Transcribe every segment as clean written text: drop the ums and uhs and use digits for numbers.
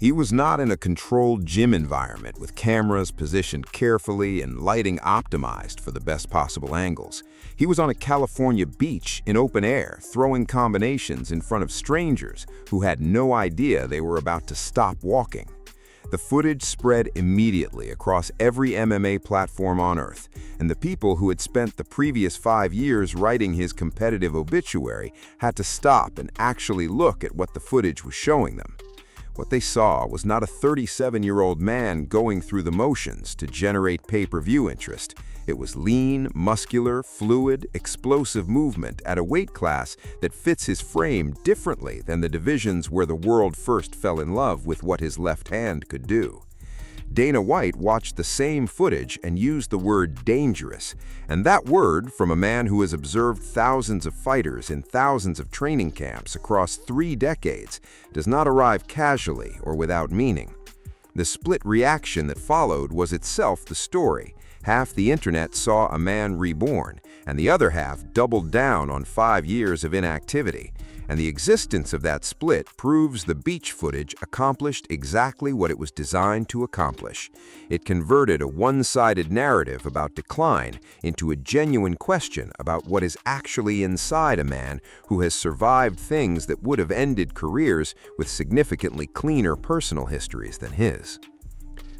He was not in a controlled gym environment with cameras positioned carefully and lighting optimized for the best possible angles. He was on a California beach in open air, throwing combinations in front of strangers who had no idea they were about to stop walking. The footage spread immediately across every MMA platform on Earth, and the people who had spent the previous 5 years writing his competitive obituary had to stop and actually look at what the footage was showing them. What they saw was not a 37-year-old man going through the motions to generate pay-per-view interest. It was lean, muscular, fluid, explosive movement at a weight class that fits his frame differently than the divisions where the world first fell in love with what his left hand could do. Dana White watched the same footage and used the word dangerous, and that word, from a man who has observed thousands of fighters in thousands of training camps across 3 decades, does not arrive casually or without meaning. The split reaction that followed was itself the story. Half the internet saw a man reborn, and the other half doubled down on 5 years of inactivity. And the existence of that split proves the beach footage accomplished exactly what it was designed to accomplish. It converted a one-sided narrative about decline into a genuine question about what is actually inside a man who has survived things that would have ended careers with significantly cleaner personal histories than his.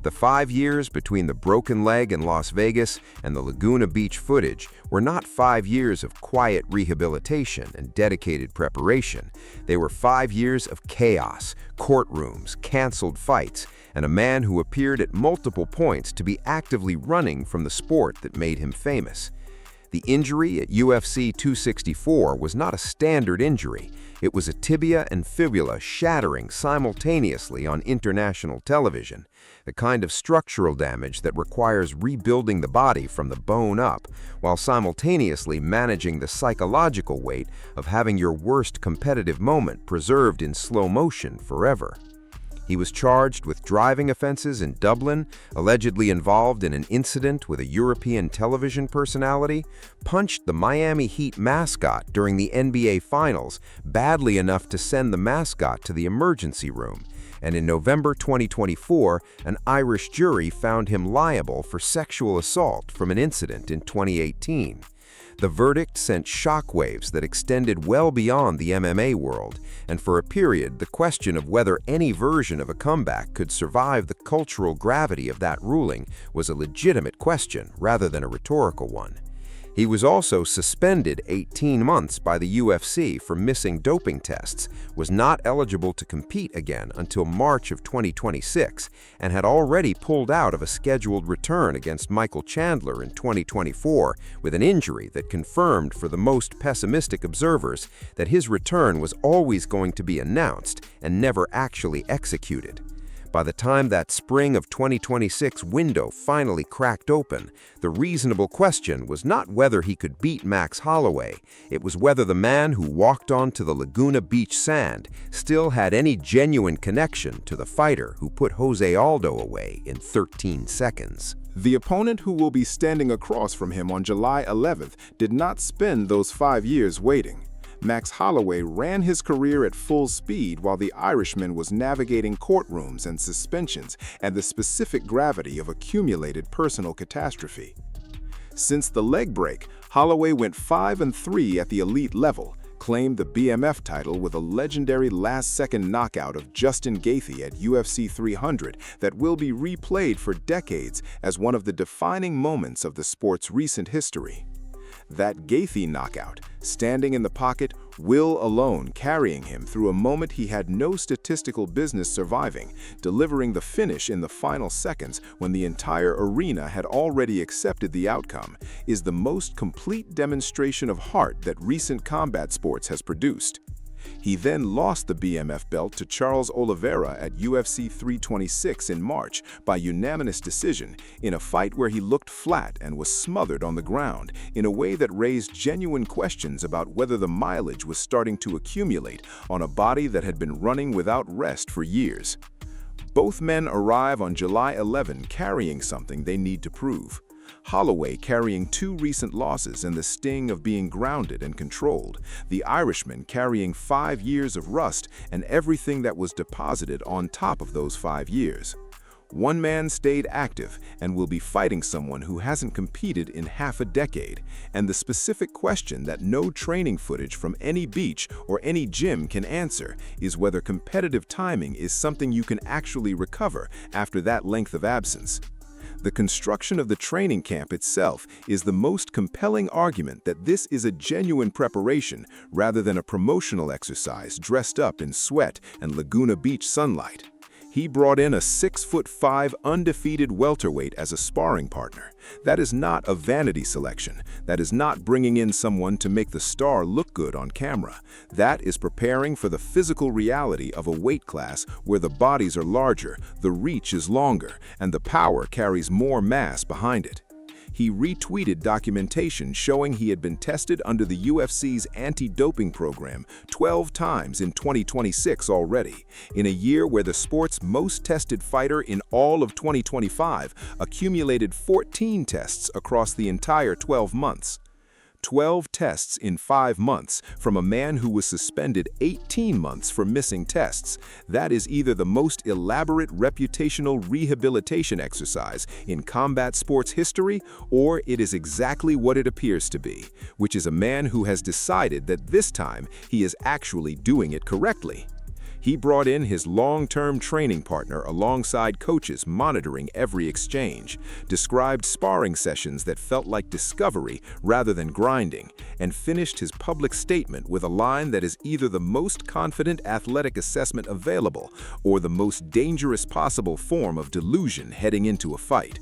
The 5 years between the broken leg in Las Vegas and the Laguna Beach footage were not 5 years of quiet rehabilitation and dedicated preparation. They were 5 years of chaos, courtrooms, canceled fights, and a man who appeared at multiple points to be actively running from the sport that made him famous. The injury at UFC 264 was not a standard injury. It was a tibia and fibula shattering simultaneously on international television, the kind of structural damage that requires rebuilding the body from the bone up, while simultaneously managing the psychological weight of having your worst competitive moment preserved in slow motion forever. He was charged with driving offenses in Dublin, allegedly involved in an incident with a European television personality, punched the Miami Heat mascot during the NBA Finals badly enough to send the mascot to the emergency room, and in November 2024, an Irish jury found him liable for sexual assault from an incident in 2018. The verdict sent shockwaves that extended well beyond the MMA world, and for a period, the question of whether any version of a comeback could survive the cultural gravity of that ruling was a legitimate question rather than a rhetorical one. He was also suspended 18 months by the UFC for missing doping tests, was not eligible to compete again until March of 2026, and had already pulled out of a scheduled return against Michael Chandler in 2024 with an injury that confirmed for the most pessimistic observers that his return was always going to be announced and never actually executed. By the time that spring of 2026 window finally cracked open, the reasonable question was not whether he could beat Max Holloway. It was whether the man who walked onto the Laguna Beach sand still had any genuine connection to the fighter who put Jose Aldo away in 13 seconds. The opponent who will be standing across from him on July 11th did not spend those 5 years waiting. Max Holloway ran his career at full speed while the Irishman was navigating courtrooms and suspensions and the specific gravity of accumulated personal catastrophe. Since the leg break, Holloway went 5-3 at the elite level, claimed the BMF title with a legendary last-second knockout of Justin Gaethje at UFC 300 that will be replayed for decades as one of the defining moments of the sport's recent history. That Gaethje knockout, standing in the pocket, will alone carrying him through a moment he had no statistical business surviving, delivering the finish in the final seconds when the entire arena had already accepted the outcome, is the most complete demonstration of heart that recent combat sports has produced. He then lost the BMF belt to Charles Oliveira at UFC 326 in March by unanimous decision in a fight where he looked flat and was smothered on the ground in a way that raised genuine questions about whether the mileage was starting to accumulate on a body that had been running without rest for years. Both men arrive on July 11 carrying something they need to prove. Holloway carrying 2 recent losses and the sting of being grounded and controlled, the Irishman carrying 5 years of rust and everything that was deposited on top of those 5 years. One man stayed active and will be fighting someone who hasn't competed in half a decade, and the specific question that no training footage from any beach or any gym can answer is whether competitive timing is something you can actually recover after that length of absence. The construction of the training camp itself is the most compelling argument that this is a genuine preparation rather than a promotional exercise dressed up in sweat and Laguna Beach sunlight. He brought in a 6'5" undefeated welterweight as a sparring partner. That is not a vanity selection. That is not bringing in someone to make the star look good on camera. That is preparing for the physical reality of a weight class where the bodies are larger, the reach is longer, and the power carries more mass behind it. He retweeted documentation showing he had been tested under the UFC's anti-doping program 12 times in 2026 already, in a year where the sport's most tested fighter in all of 2025 accumulated 14 tests across the entire 12 months. 12 tests in 5 months from a man who was suspended 18 months for missing tests. That is either the most elaborate reputational rehabilitation exercise in combat sports history, or it is exactly what it appears to be, which is a man who has decided that this time he is actually doing it correctly. He brought in his long-term training partner alongside coaches monitoring every exchange, described sparring sessions that felt like discovery rather than grinding, and finished his public statement with a line that is either the most confident athletic assessment available or the most dangerous possible form of delusion heading into a fight.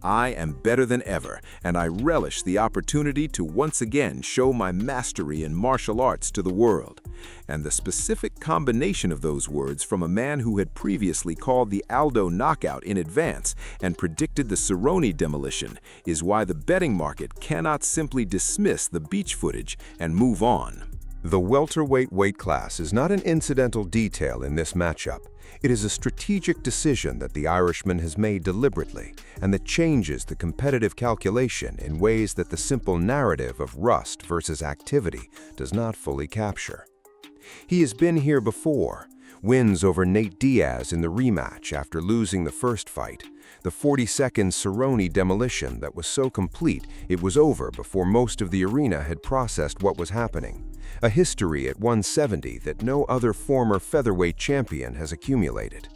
I am better than ever, and I relish the opportunity to once again show my mastery in martial arts to the world. And the specific combination of those words from a man who had previously called the Aldo knockout in advance and predicted the Cerrone demolition is why the betting market cannot simply dismiss the beach footage and move on. The welterweight weight class is not an incidental detail in this matchup. It is a strategic decision that the Irishman has made deliberately and that changes the competitive calculation in ways that the simple narrative of rust versus activity does not fully capture. He has been here before. Wins over Nate Diaz in the rematch after losing the first fight. The 40-second Cerrone demolition that was so complete it was over before most of the arena had processed what was happening. A history at 170 that no other former featherweight champion has accumulated.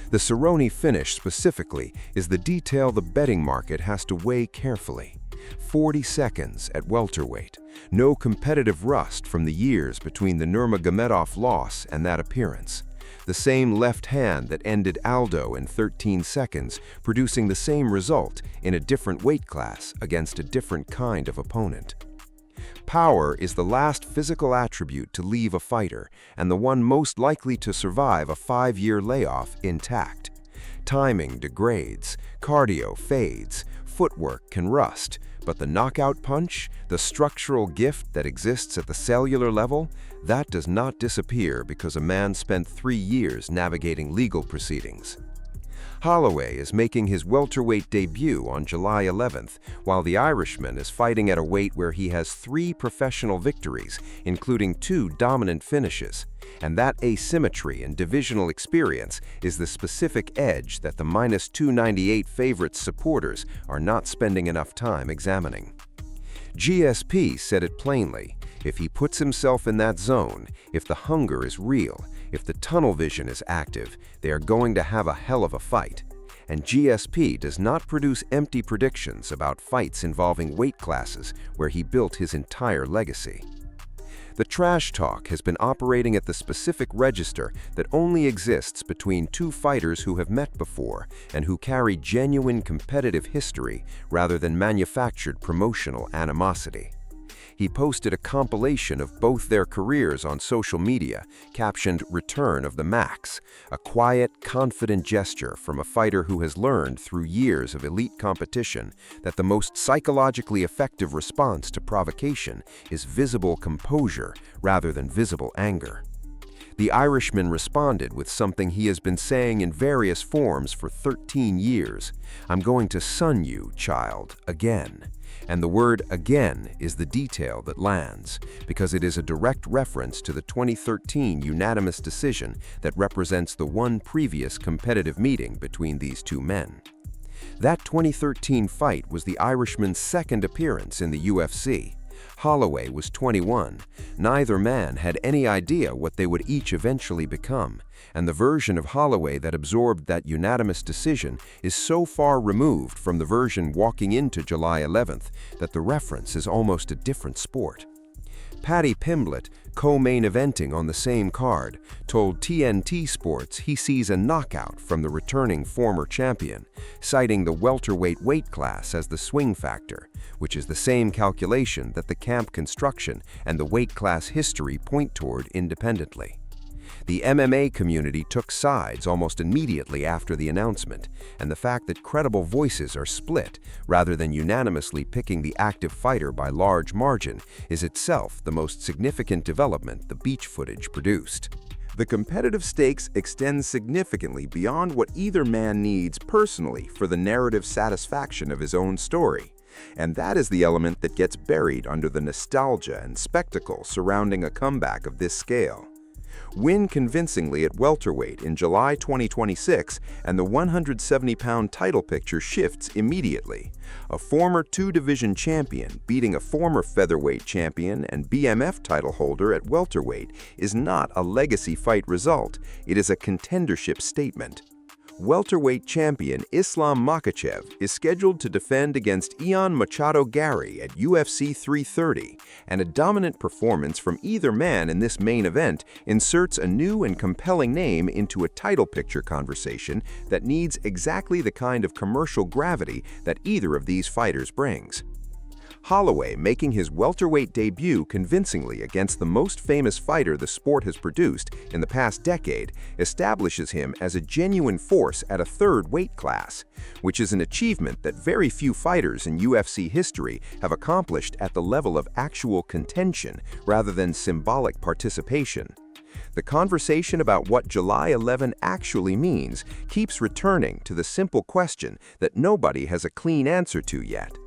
The Cerrone finish specifically is the detail the betting market has to weigh carefully. 40 seconds at welterweight. No competitive rust from the years between the Nurmagomedov loss and that appearance. The same left hand that ended Aldo in 13 seconds, producing the same result in a different weight class against a different kind of opponent. Power is the last physical attribute to leave a fighter and the one most likely to survive a 5-year layoff intact. Timing degrades, cardio fades, footwork can rust, but the knockout punch, the structural gift that exists at the cellular level, that does not disappear because a man spent 3 years navigating legal proceedings. Holloway is making his welterweight debut on July 11th, while the Irishman is fighting at a weight where he has 3 professional victories, including 2 dominant finishes. And that asymmetry and divisional experience is the specific edge that the -298 favorites supporters are not spending enough time examining. GSP said it plainly. If he puts himself in that zone, if the hunger is real, if the tunnel vision is active, they are going to have a hell of a fight. And GSP does not produce empty predictions about fights involving weight classes where he built his entire legacy. The trash talk has been operating at the specific register that only exists between 2 fighters who have met before and who carry genuine competitive history rather than manufactured promotional animosity. He posted a compilation of both their careers on social media, captioned "Return of the Max," a quiet, confident gesture from a fighter who has learned through years of elite competition that the most psychologically effective response to provocation is visible composure rather than visible anger. The Irishman responded with something he has been saying in various forms for 13 years. "I'm going to sun you, child, again." And the word "again" is the detail that lands, because it is a direct reference to the 2013 unanimous decision that represents the one previous competitive meeting between these two men. That 2013 fight was the Irishman's second appearance in the UFC. Holloway was 21. Neither man had any idea what they would each eventually become, and the version of Holloway that absorbed that unanimous decision is so far removed from the version walking into July 11th that the reference is almost a different sport. Paddy Pimblett, co-main eventing on the same card, told TNT Sports he sees a knockout from the returning former champion, citing the welterweight weight class as the swing factor, which is the same calculation that the camp construction and the weight class history point toward independently. The MMA community took sides almost immediately after the announcement, and the fact that credible voices are split rather than unanimously picking the active fighter by large margin is itself the most significant development the beach footage produced. The competitive stakes extend significantly beyond what either man needs personally for the narrative satisfaction of his own story. And that is the element that gets buried under the nostalgia and spectacle surrounding a comeback of this scale. Win convincingly at welterweight in July 2026, and the 170-pound title picture shifts immediately. A former two-division champion beating a former featherweight champion and BMF title holder at welterweight is not a legacy fight result, it is a contendership statement. Welterweight champion Islam Makhachev is scheduled to defend against Ian Machado Gary at UFC 330, and a dominant performance from either man in this main event inserts a new and compelling name into a title picture conversation that needs exactly the kind of commercial gravity that either of these fighters brings. Holloway making his welterweight debut convincingly against the most famous fighter the sport has produced in the past decade establishes him as a genuine force at a third weight class, which is an achievement that very few fighters in UFC history have accomplished at the level of actual contention rather than symbolic participation. The conversation about what July 11 actually means keeps returning to the simple question that nobody has a clean answer to yet.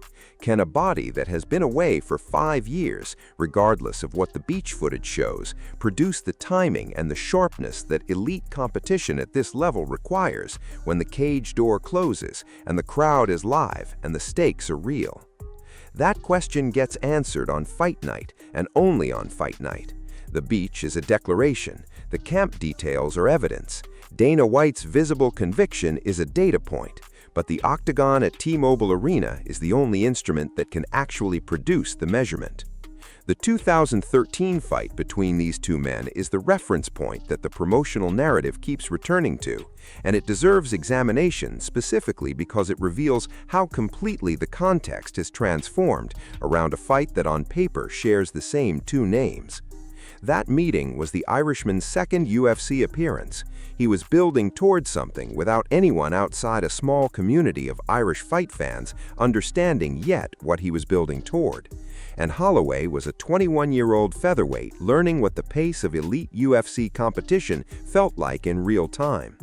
Can a body that has been away for 5 years, regardless of what the beach footage shows, produce the timing and the sharpness that elite competition at this level requires when the cage door closes and the crowd is live and the stakes are real? That question gets answered on fight night and only on fight night. The beach is a declaration. The camp details are evidence. Dana White's visible conviction is a data point. But the octagon at T-Mobile Arena is the only instrument that can actually produce the measurement. The 2013 fight between these two men is the reference point that the promotional narrative keeps returning to, and it deserves examination specifically because it reveals how completely the context is transformed around a fight that on paper shares the same two names. That meeting was the Irishman's second UFC appearance. He was building towards something without anyone outside a small community of Irish fight fans understanding yet what he was building toward. And Holloway was a 21-year-old featherweight learning what the pace of elite UFC competition felt like in real time.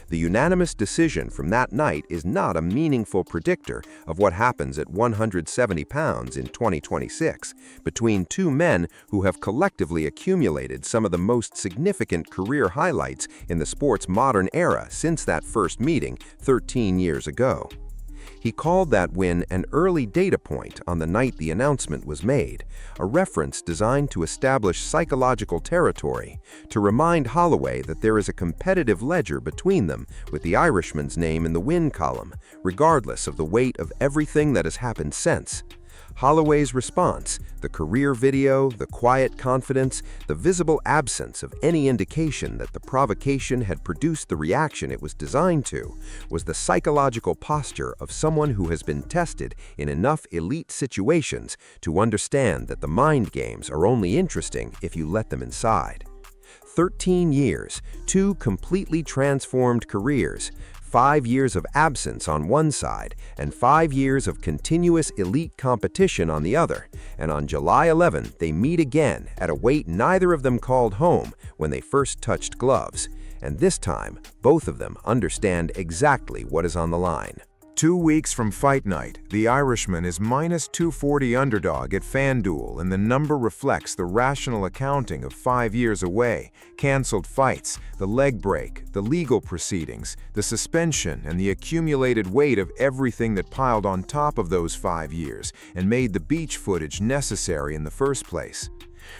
The unanimous decision from that night is not a meaningful predictor of what happens at 170 pounds in 2026 between two men who have collectively accumulated some of the most significant career highlights in the sport's modern era since that first meeting 13 years ago. He called that win an early data point on the night the announcement was made, a reference designed to establish psychological territory, to remind Holloway that there is a competitive ledger between them with the Irishman's name in the win column, regardless of the weight of everything that has happened since. Holloway's response, the career video, the quiet confidence, the visible absence of any indication that the provocation had produced the reaction it was designed to, was the psychological posture of someone who has been tested in enough elite situations to understand that the mind games are only interesting if you let them inside. 13 years, two completely transformed careers, 5 years of absence on one side and 5 years of continuous elite competition on the other, and on July 11th they meet again at a weight neither of them called home when they first touched gloves, and this time both of them understand exactly what is on the line. 2 weeks from fight night, the Irishman is -240 underdog at FanDuel, and the number reflects the rational accounting of 5 years away, canceled fights, the leg break, the legal proceedings, the suspension, and the accumulated weight of everything that piled on top of those 5 years and made the beach footage necessary in the first place.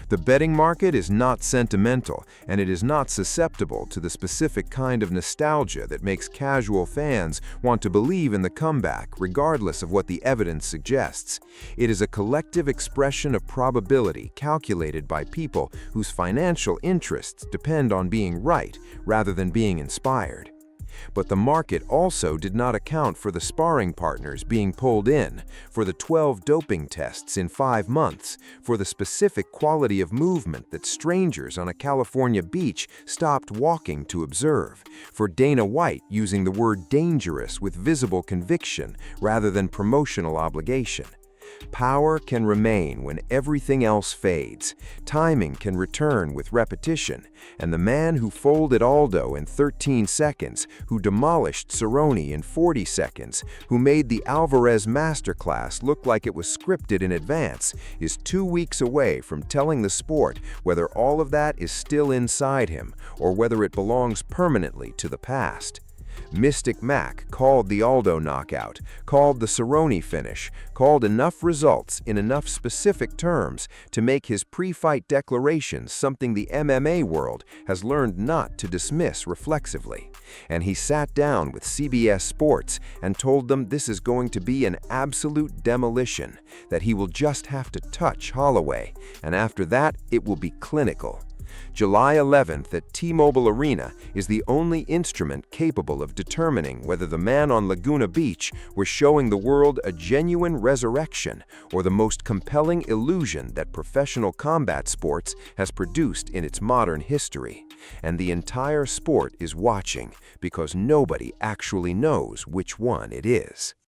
The betting market is not sentimental, and it is not susceptible to the specific kind of nostalgia that makes casual fans want to believe in the comeback regardless of what the evidence suggests. It is a collective expression of probability calculated by people whose financial interests depend on being right rather than being inspired. But the market also did not account for the sparring partners being pulled in, for the 12 doping tests in 5 months, for the specific quality of movement that strangers on a California beach stopped walking to observe, for Dana White using the word dangerous with visible conviction rather than promotional obligation. Power can remain when everything else fades. Timing can return with repetition. And the man who folded Aldo in 13 seconds, who demolished Cerrone in 40 seconds, who made the Alvarez masterclass look like it was scripted in advance, is 2 weeks away from telling the sport whether all of that is still inside him or whether it belongs permanently to the past. Mystic Mac called the Aldo knockout, called the Cerrone finish, called enough results in enough specific terms to make his pre-fight declarations something the MMA world has learned not to dismiss reflexively. And he sat down with CBS Sports and told them this is going to be an absolute demolition, that he will just have to touch Holloway, and after that it will be clinical. July 11th at T-Mobile Arena is the only instrument capable of determining whether the man on Laguna Beach was showing the world a genuine resurrection or the most compelling illusion that professional combat sports has produced in its modern history. And the entire sport is watching because nobody actually knows which one it is.